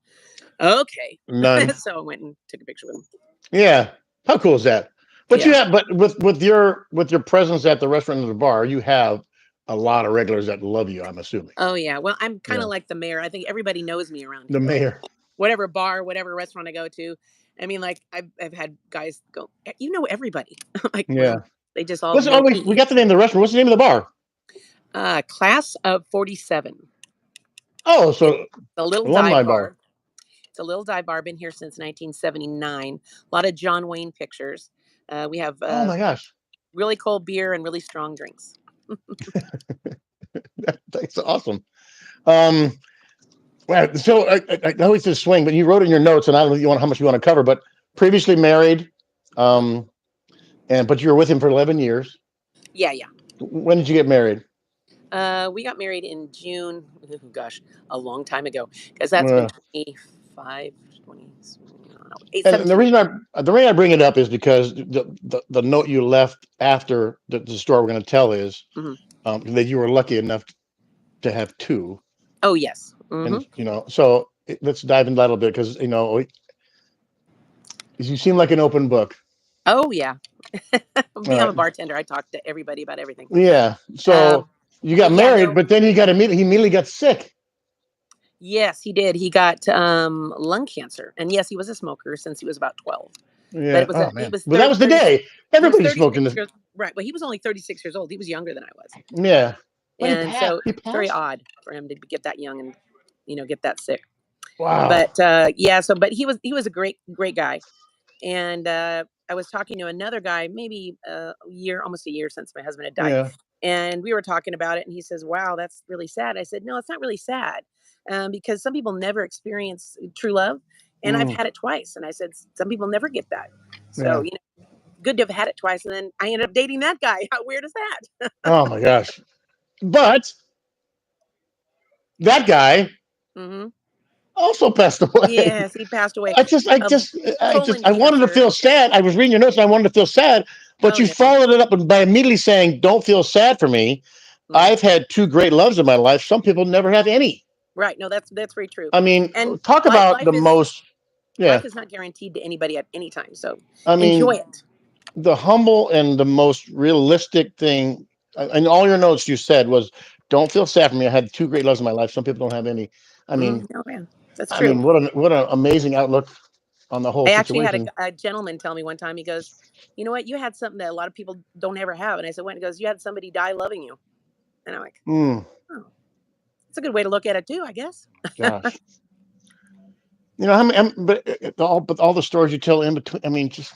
"Okay." none. So I went and took a picture with him. Yeah, how cool is that? But you Yeah. have, but with your presence at the restaurant and the bar, you have a lot of regulars that love you. I'm assuming. Oh yeah. Well, I'm kind Yeah, of like the mayor. I think everybody knows me around the here. Like mayor. whatever bar, whatever restaurant I go to. I mean, like I've had guys go, "You know everybody." I'm like, Yeah. well, they just all What's know oh we me. got the name of the restaurant. What's the name of the bar? Class of 47. Oh, It's so a little alumni dive bar. bar. It's a little dive bar. Been here since 1979. A lot of John Wayne pictures. We have Oh my gosh, really cold beer and really strong drinks. that's awesome. Um, well, so I know it's a swing, but you wrote in your notes, and I don't know how much you want to cover, but previously married, um, but you were with him for 11 years. Yeah, yeah. When did you get married? We got married in June. Oh, gosh, a long time ago, because that's been Uh, 25, 20. don't know, eight, And 17 years. the reason I bring it up is because the note you left after the story we're going to tell is Hmm. that you were lucky enough to have two, Oh yes. and Hmm. so let's dive into that a little bit because you seem like an open book. Oh yeah. All I'm right, a bartender. I talk to everybody about everything. yeah. So Um, you got but yeah, married, no. but then he immediately got sick. Yes, he did. He got lung cancer, and yes, he was a smoker since he was about 12. But Yeah. it was Oh he man. was Well, that 30, was the 30. day He was everybody's smoking 36 this. years right. But he was only 36 years old. He was younger than I was, Yeah. But he and passed. so He it's very passed. odd for him to get that young and get that sick. Wow. But yeah, so but he was a great guy. And I was talking to another guy, maybe a year, almost a year since my husband had died, Yeah. and we were talking about it. And he says, "Wow, that's really sad." I said, "No, it's not really sad, because some people never experience true love, and I've Mm, had it twice." And I said, "Some people never get that, so yeah. good to have had it twice." And then I ended up dating that guy. How weird is that? Oh my gosh. But that guy Hmm. also passed away. Yes, he passed away I just, I of just, I just, colon I wanted to cancer. feel sad. I was reading your notes and I wanted to feel sad, but Oh you no. followed it up by immediately saying, "Don't feel sad for me. Mm. I've had two great loves in my life. Some people never have any." Right. No, that's very true. I mean, And talk life about the life is most, yeah. life is not guaranteed to anybody at any time. So I enjoy mean, it. the humble and the most realistic thing, and all your notes you said was, "Don't feel sad for me. I had two great loves in my life. Some people don't have any." I mean, Oh man, that's I true. mean, what an amazing outlook on the whole I actually had situation. a gentleman tell me one time. He goes, "You know what? You had something that a lot of people don't ever have." And I said, "What?" He goes, "You had somebody die loving you." And I'm like, Mm, "Oh, it's a good way to look at it too, I guess." gosh. How many, but all the stories you tell in between. I mean, just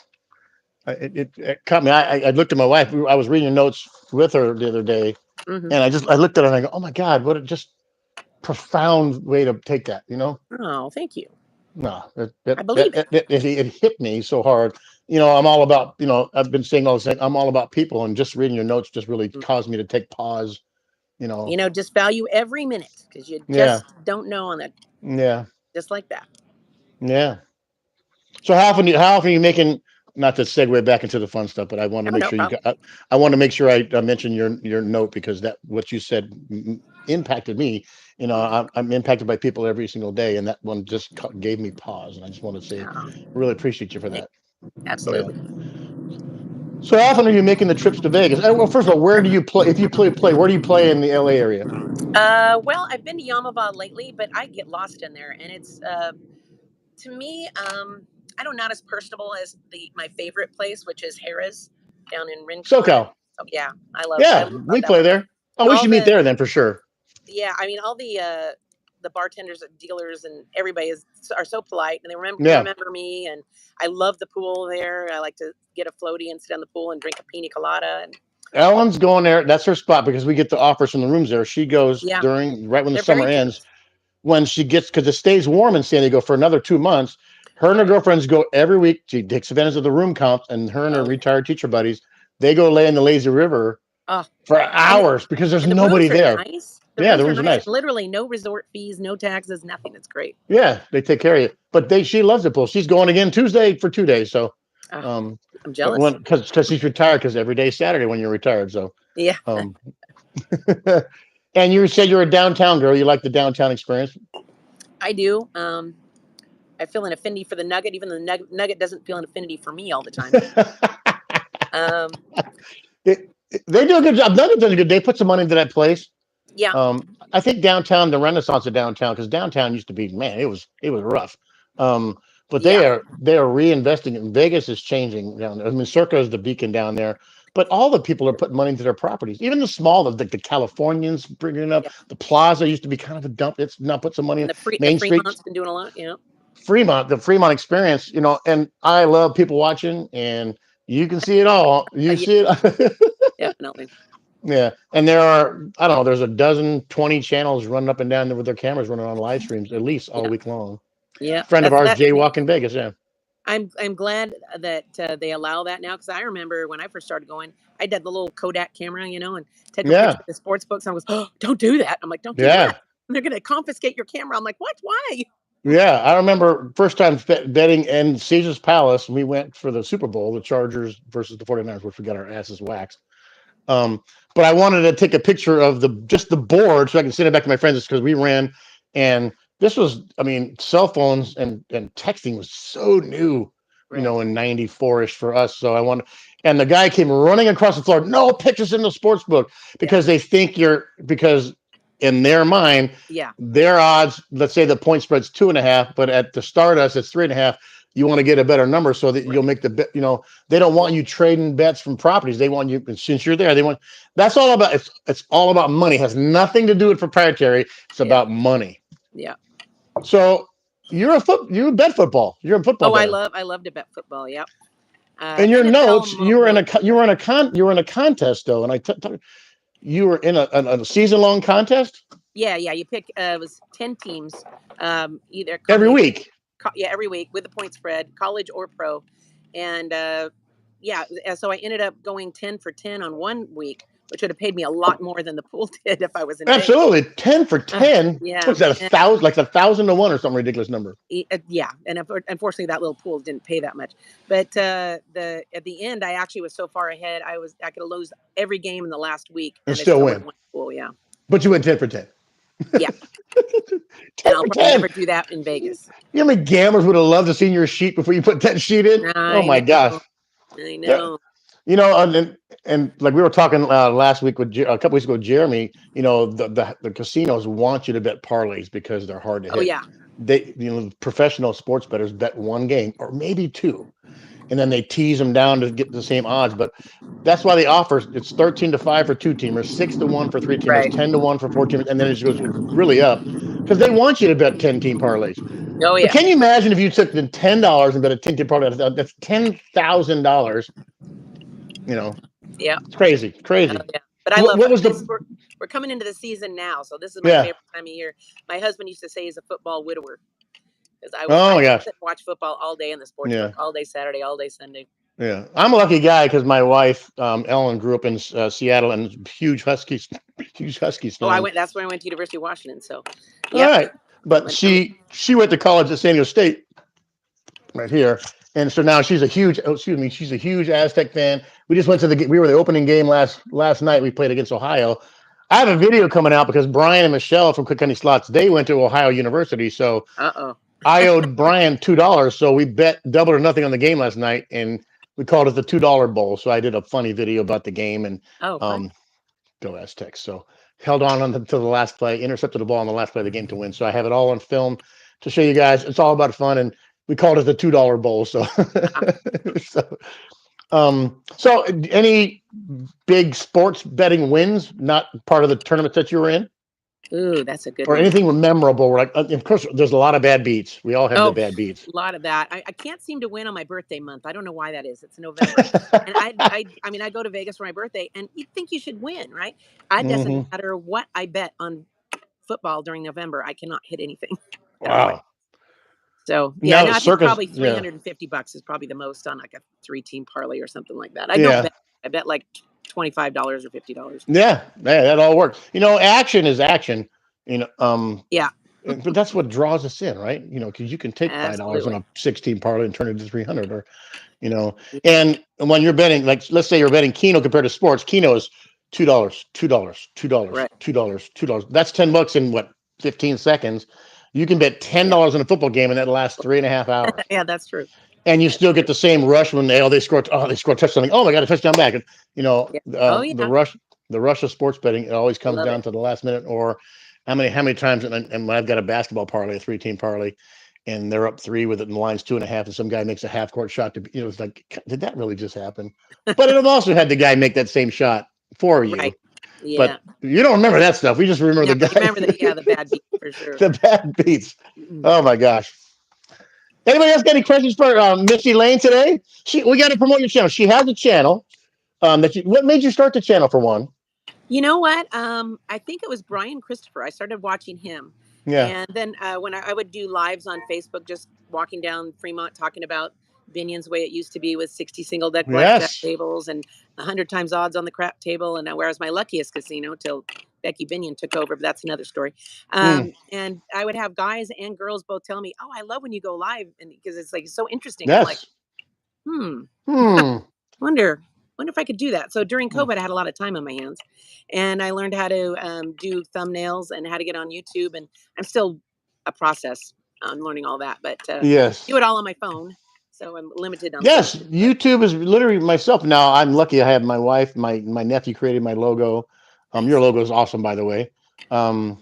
it caught me. I looked at my wife. I was reading notes with her the other day, Hmm. and I looked at her and I go, "Oh my God, what a just profound way to take that." Oh, thank you. No, I believe it. it hit me so hard. I'm all about. I've been saying all the same. I'm all about people, and just reading your notes just really Mm. caused me to take pause. Just value every minute because you Yeah, just don't know on that, yeah, just like that. yeah. So how often are you making? Not to segue back into the fun stuff, but I want to Oh, make no sure you problem. got. I want to make sure I mention your note because that what you said impacted me. Mm. I'm impacted by people every single day, and that one just gave me pause. And I just want to say, Oh, really appreciate you for thank that. Yeah. absolutely. So how often are you making the trips to Vegas? Well, first of all, where do you play? If you play, where do you play in the LA area? Well, I've been to Yamava lately, but I get lost in there, and it's to me, I don't not as personable as the my favorite place, which is Harrah's down in Rincon. And SoCal. so yeah, I Yeah, love we that play one. there. Oh, we All should meet the there then for sure. Yeah, I mean all the bartenders and dealers and everybody are so polite, and they Yeah. remember me. And I love the pool there. I like to get a floaty and sit on the pool and drink a pina colada. And Ellen's going there. That's her spot because we get the offers from the rooms there. She goes yeah, during right when the they're summer very ends. generous. When she gets because it stays warm in San Diego for another 2 months. Her and her Right. girlfriends go every week. She takes advantage of the room count, and her and her Oh yeah. retired teacher buddies they go lay in the lazy river Oh, for and hours because there's the nobody rooms are there. nice. The Yeah, the rooms are rooms are nice. nice. Literally no resort fees, no taxes, nothing. It's great. Yeah, they take care of you. But she loves the pool. She's going again Tuesday for 2 days. So, Oh, um, I'm but jealous. when because she's retired because every day is Saturday when you're retired. So, Yeah, um, and you said you're a downtown girl. You like the downtown experience. I do. I feel an affinity for the Nugget, even though the Nugget doesn't feel an affinity for me all the time. Um, They do a good job. Another does a good. They put some money into that place. yeah, I think downtown, the renaissance of downtown, because downtown used to be, man, it was rough. But yeah, they are reinvesting in Vegas is changing down there. I mean, Circa is the beacon down there, but all the people are putting money into their properties. Even the small, the Californians bringing it up. yeah. The Plaza used to be kind of a dump. It's now put some money And in the Main Street, Fremont's been doing a lot. Fremont, the Fremont experience. And I love people watching, and you can see it all. You Yeah, see it. definitely. Yeah, and there are I don't know. There's a dozen, 20 channels running up and down there with their cameras running on live streams at least all Yeah, week long. yeah. Friend of That's ours, that. Jaywalk in Vegas. Yeah, I'm glad that they allow that now because I remember when I first started going, I did the little Kodak camera, and take a picture yeah, of the sports books. And I was, oh, don't do that. I'm like, don't do yeah. what? They're gonna confiscate your camera. I'm like, what? Why? Yeah, I remember first time betting in Caesar's Palace. We went for the Super Bowl, the Chargers versus the 49ers, which we got our asses waxed. Um, but I wanted to take a picture of the board so I can send it back to my friends because we ran, and this was, I mean, cell phones and texting was so new, Right. in '94ish for us. So I wanted, and the guy came running across the floor. No pictures in the sports book Yeah. because they think because in their mind Yeah. their odds. Let's say the point spread's 2.5, but at the start us it's 3.5. You want to get a better number so that Right. you'll make the bet. They don't want you trading bets from properties. They want you, since you're there, they want, that's all about, it's all about money. It has nothing to do with proprietary. It's Yeah. about money. Yeah. So you bet football. You're a football Oh, better. I love to bet football. Yep. In your NFL notes, you were in a mostly. you were in a contest though, and you were in a season long contest Yeah, yeah. You pick. It was 10 teams. Either every week. yeah, every week with the point spread, college or pro, and yeah. So I ended up going 10 for 10 on one week, which would have paid me a lot more than the pool did if I was in Vegas. Absolutely, 10 for 10. Yeah. What's that? And, 1,000, like 1,000 to 1 or some ridiculous number. yeah, and unfortunately that little pool didn't pay that much. But the at the end, I actually was so far ahead. I could have lost every game in the last week, And and I still still would have win. won the pool. Yeah, But you went 10 for 10. yeah. 10 And I'll for probably 10. never do that in Vegas. You know how many gamblers would have loved to see your sheet before you put that sheet in? Oh I my gosh. know. I Yeah. know. And like we were talking last week with a couple weeks ago, Jeremy, the casinos want you to bet parlays because they're hard to Oh hit. yeah. They, professional sports bettors bet one game or maybe two, and then they tease them down to get the same odds. But that's why they offer it's 13-5 for two teamers, 6-1 for three teamers, Right. 10-1 for four teamers, and then it just goes really up because they want you to bet 10-team parlays. Oh But yeah. can you imagine if you took the $10 and bet a 10-team parlay? That's $10,000. Yeah. It's crazy, Oh crazy. yeah. But I What, love what was this. the? We're coming into the season now, so this is my Yeah. favorite time of year. My husband used to say he's a football widower because Oh I my just gosh. sit and watch football all day in the sports Yeah. book, all day Saturday, all day Sunday. Yeah. I'm a lucky guy because my wife, Ellen, grew up in Seattle and huge Huskies Oh, fan. That's where I went to University of Washington. So, All yep. right. But she went to college at San Diego State right here. And so now she's a huge Aztec fan. We just went to we were the opening game last night. We played against Ohio. I have a video coming out because Brian and Michelle from Cook County Slots, they went to Ohio University. So Uh-oh. I owed Brian $2. So we bet double or nothing on the game last night and we called it the $2 bowl. So I did a funny video about the game and Oh, fun. go Aztecs. So held on until the last play, intercepted the ball on the last play of the game to win. So I have it all on film to show you guys. It's all about fun. And we called it the $2 bowl. So, so any big sports betting wins, not part of the tournaments that you were in? Ooh, that's a good Or one. anything memorable? Like, of course, there's a lot of bad beats. We all have the Oh, bad beats. a lot of that. I can't seem to win on my birthday month. I don't know why that is. It's November. And I mean, I go to Vegas for my birthday and you think you should win, right? It doesn't Hmm. matter what I bet on football during November. I cannot hit anything at all. Wow. So yeah, Now no, the I think circus, probably yeah, $350 is probably the most on like a 3-team parlay or something like that. I don't yeah, bet. I bet like $25 or $50. yeah, yeah. That all works. Action is action. You know, um, Yeah, but that's what draws us in, right? Because you can take $5 on absolutely. a 16 parlay and turn it to 300, or Yeah, and when you're betting, like let's say you're betting Keno compared to sports, Keno is $2, $2, $2, right. $2, $2. That's $10 in what 15 seconds. You can bet ten Yeah, dollars in a football game, and that lasts 3.5 hours. yeah, that's true. And you That's still get true. the same rush when they score a touchdown. Like, oh my god, a touchdown back! And, Yeah. Oh the yeah, rush of sports betting, it always I comes love down it. to the last minute or how many times. And when I've got a basketball parlay, a 3-team parlay, and they're up 3 with it, and the line's 2.5, and some guy makes a half court shot to it's like, did that really just happen? But it have also had the guy make that same shot for you. Right. Yeah. But you don't remember that stuff. We just remember No, the you remember that? Yeah, guy, the bad beat for sure. the bad beats. Mm. Oh my gosh. Anybody else got any questions for Missy Lane today? We got to promote your channel. She has a channel. What made you start the channel for one? You know what? I think it was Brian Christopher. I started watching him, Yeah. and then when I would do lives on Facebook, just walking down Fremont talking about Binion's way it used to be with 60 single deck blackjack Yes. tables and 100 times odds on the crap table, and where's my luckiest casino till Becky Binion took over, but that's another story. Mm, And I would have guys and girls both tell me, "Oh, I love when you go live," and because it's like so interesting. And I'm like, yes. hmm, Hmm. wonder wonder if I could do that. So during COVID, I had a lot of time on my hands, and I learned how to do thumbnails and how to get on YouTube. And I'm still a process on learning all that, but do Yes. it all on my phone. So I'm limited on Yes. social. But YouTube is literally myself. Now I'm lucky. I have my wife. My nephew created my logo. Your nice. logo is awesome, by the way.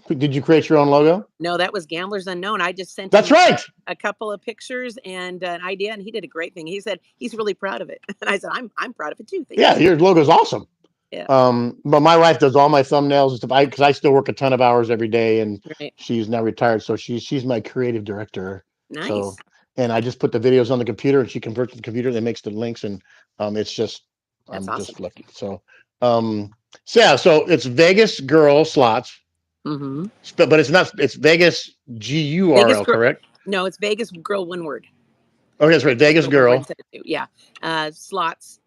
Did you create your own logo? No, that was Gamblers Unknown. I just sent That's him right. a couple of pictures and an idea, and he did a great thing. He said he's really proud of it, and I said I'm proud of it too. Thank Yeah, you. your logo is awesome. Yeah, But my wife does all my thumbnails and stuff. Because I still work a ton of hours every day, and right. she's now retired, so she's my creative director. So, Nice. and I just put the videos on the computer, and she converts the computer, that makes the links, and it's just That's I'm awesome. just lucky. Um, yeah, so it's Vegas Girl Slots, Mm-hmm. but it's not. It's Vegas Vegas GURL, girl. correct? No, it's Vegas girl. One word. Okay, that's right. Vegas Vegas girl. One word Girl. instead of two. Yeah. Slots.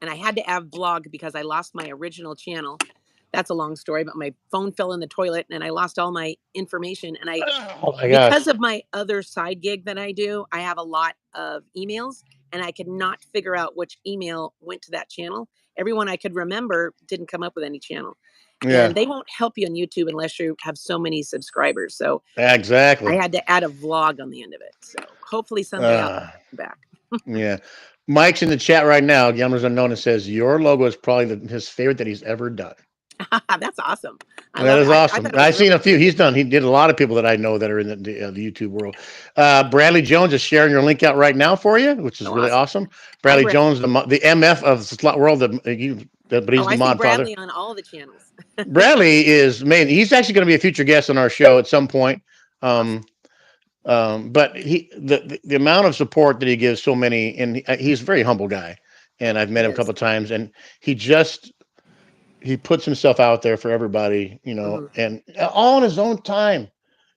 And I had to add vlog because I lost my original channel. That's a long story, but my phone fell in the toilet and I lost all my information. And I, Oh my because gosh. of my other side gig that I do, I have a lot of emails and I could not figure out which email went to that channel. Everyone I could remember didn't come up with any channel. And Yeah, they won't help you on YouTube unless you have so many subscribers. So I exactly. had to add a vlog on the end of it. So hopefully someday I'll Uh, come back. yeah. Mike's in the chat right now. Gamblers Unknown, and says your logo is probably his favorite that he's ever done. That's awesome. I That love it. is I awesome. thought it was I've seen really a few. cool. He did a lot of people that I know that are in the YouTube world. Bradley Jones is sharing your link out right now for you, which is Oh, really awesome. awesome. Hi, Bradley Bradley. Jones, the MF of the slot world, but Oh, he's the I see mod father. Bradley on all the channels. Bradley is man. He's actually going to be a future guest on our show at some point. Awesome. Um, but the amount of support that he gives so many, and he's a very humble guy, and I've met He him a couple is. of times, and he just he puts himself out there for everybody, Hmm. and all in his own time.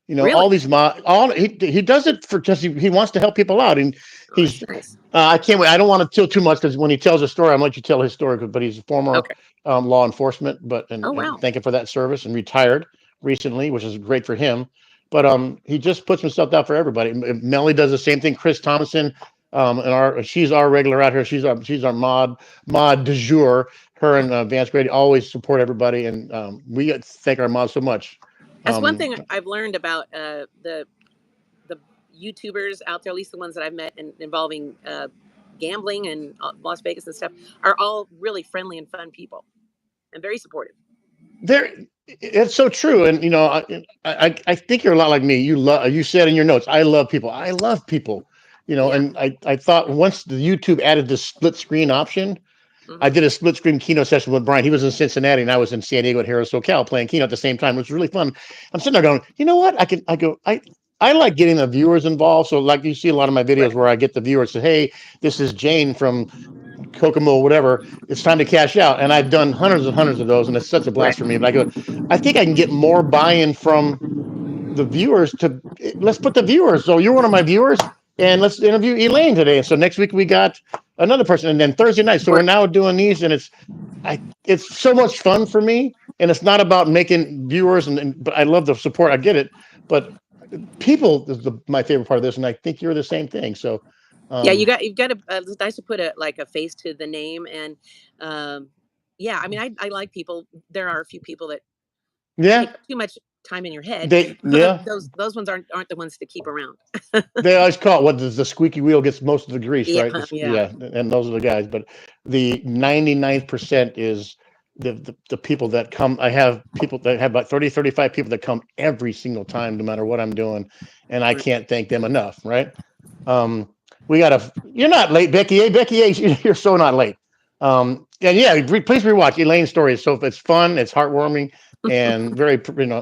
All Really? these all he does it for just he wants to help people out, and Oh, that's he's nice. I can't wait. I don't want to tell too much because when he tells a story, I'm gonna let you tell his story. But he's a former Okay. law enforcement, but Oh, and wow. thank him for that service, and retired recently, which is great for him. But he just puts himself out for everybody. Melly does the same thing. Chris Thomason, and she's our regular out here. She's our mod du jour. Her and Vance Grady always support everybody, and we thank our mods so much. That's one Um, thing I've learned about the YouTubers out there, at least the ones that I've met and involving gambling and Las Vegas and stuff, are all really friendly and fun people and very supportive. there, it's so true, and I think you're a lot like me. You said in your notes, I love people. I love people. Yeah. And I thought once the YouTube added this split screen option, I Hmm. did a split screen keynote session with Brian. He was in Cincinnati and I was in San Diego at Harris SoCal playing keynote at the same time. It was really fun. I'm sitting there going, you know what? I like getting the viewers involved. So like you see a lot of my videos Right. where I get the viewers say, hey, this is Jane from Kokomo, whatever. It's time to cash out. And I've done hundreds and hundreds of those, and it's such a Right. blast for me. But I think I can get more buy-in from the viewers to let's put the viewers. So you're one of my viewers, and let's interview Elaine today. So next week we got another person, and then Thursday night. So we're Right. now doing these, and it's so much fun for me. And it's not about making viewers, but I love the support. I get it, but people is my favorite part of this, and I think you're the same thing. So, Yeah, um, you've got to. It's nice to put a like a face to the name, and um, yeah, I mean, I like people. There are a few people that take yeah, up too much time in your head. yeah. Those ones aren't the ones to keep around. They always call it what does the squeaky wheel gets most of the grease, Yeah, right? yeah, Yeah, and those are the guys. But the 99% is the people that come. I have people that have about 30, 35 people that come every single time, no matter what I'm doing. And I right. can't thank them enough, right? Um, you're not late, Becky A. Becky A, you're so not late. And yeah, please rewatch Elaine's story. So it's fun, it's heartwarming, and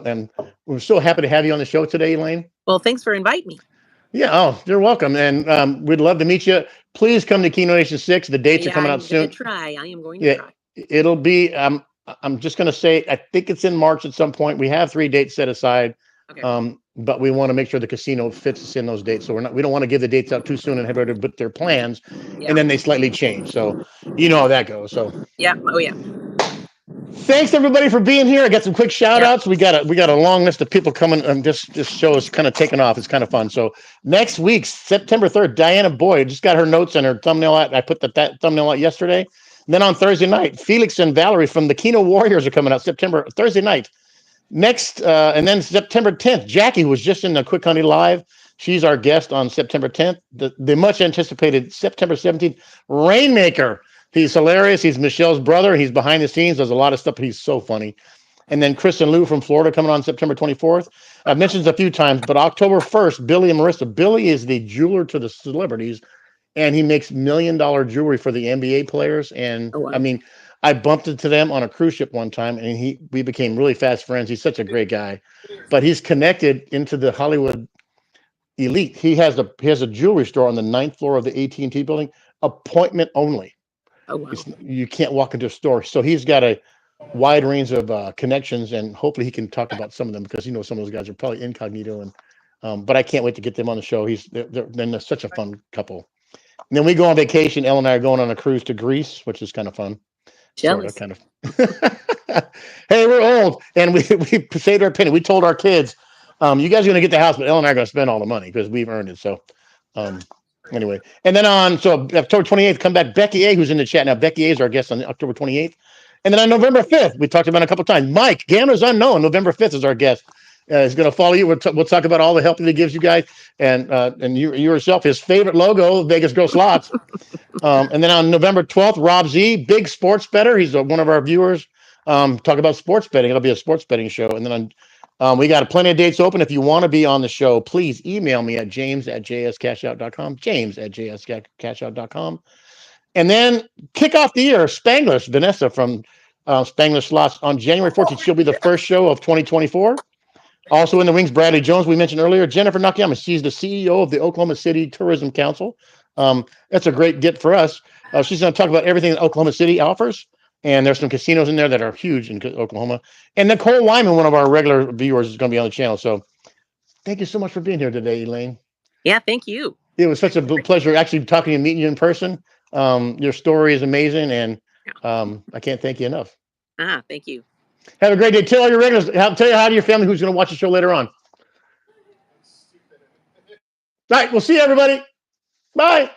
and we're so happy to have you on the show today, Elaine. Well, thanks for inviting me. Yeah, oh, you're welcome. And we'd love to meet you. Please come to Keynote Nation 6. The dates are Yeah, coming out I'm gonna soon. try. I am going to Yeah, try. it'll be I'm just gonna say I think it's in March at some point. We have 3 dates set aside. Okay. But we want to make sure the casino fits us in those dates. So we don't want to give the dates out too soon and have everybody put their plans Yeah. and then they slightly change. So you know how that goes. So Yeah. Oh, yeah. Thanks everybody for being here. I got some quick shout Yep. outs. We got a long list of people coming. This show is kind of taking off. It's kind of fun. So next week, September 3rd, Diana Boyd just got her notes and her thumbnail out. I put that thumbnail out yesterday. And then on Thursday night, Felix and Valerie from the Kino Warriors are coming out Thursday night. Next, and then September 10th, Jackie was just in the Quick Honey Live. She's our guest on September 10th. The much anticipated September 17th, Rainmaker. He's hilarious. He's Michelle's brother. He's behind the scenes. Does a lot of stuff. He's so funny. And then Chris and Lou from Florida coming on September 24th. I've mentioned this a few times, but October 1st, Billy and Marissa. Billy is the jeweler to the celebrities, and he makes $1 million jewelry for the NBA players. And Oh, wow. I mean, I bumped into them on a cruise ship one time, and we became really fast friends. He's such a great guy, but he's connected into the Hollywood elite. He has a jewelry store on the 9th floor of the AT&T building, appointment only. Oh, wow. You can't walk into a store, so he's got a wide range of connections, and hopefully he can talk about some of them because some of those guys are probably incognito. And but I can't wait to get them on the show. They're such a fun couple. And then we go on vacation. Elle and I are going on a cruise to Greece, which is kind of fun. Sort of, Jealous. kind of. Hey, we're old, and we saved our penny. We told our kids, "You guys are going to get the house, but Elle and I are going to spend all the money because we've earned it." So, anyway, and then October 28th, come back Becky A, who's in the chat now. Becky A is our guest on October 28th, and then on November 5th, we talked about it a couple of times. Mike Gamma's Unknown. November 5th is our guest. He's going to follow you. We'll talk about all the help that he gives you guys, and you yourself, his favorite logo, Vegas Grow Slots. And then on November 12th, Rob Z, big sports bettor. He's one of our viewers. Talk about sports betting. It'll be a sports betting show. And then we got plenty of dates open. If you want to be on the show, please email me at james@jscashout.com, james@jscashout.com. And then kick off the year, Spanglish, Vanessa from Spanglish Slots on January 14th. She'll be the first show of 2024. Also in the wings, Bradley Jones, we mentioned earlier. Jennifer Nakayama, she's the CEO of the Oklahoma City Tourism Council. That's a great get for us. She's going to talk about everything that Oklahoma City offers. And there's some casinos in there that are huge in Oklahoma. And Nicole Wyman, one of our regular viewers, is going to be on the channel. So thank you so much for being here today, Elaine. Yeah, thank you. It was such a pleasure actually talking and meeting you in person. Your story is amazing, and I can't thank you enough. Thank you. Have a great day. Tell all your regulars, tell you hi to your family who's going to watch the show later on. All right, we'll see you, everybody. Bye.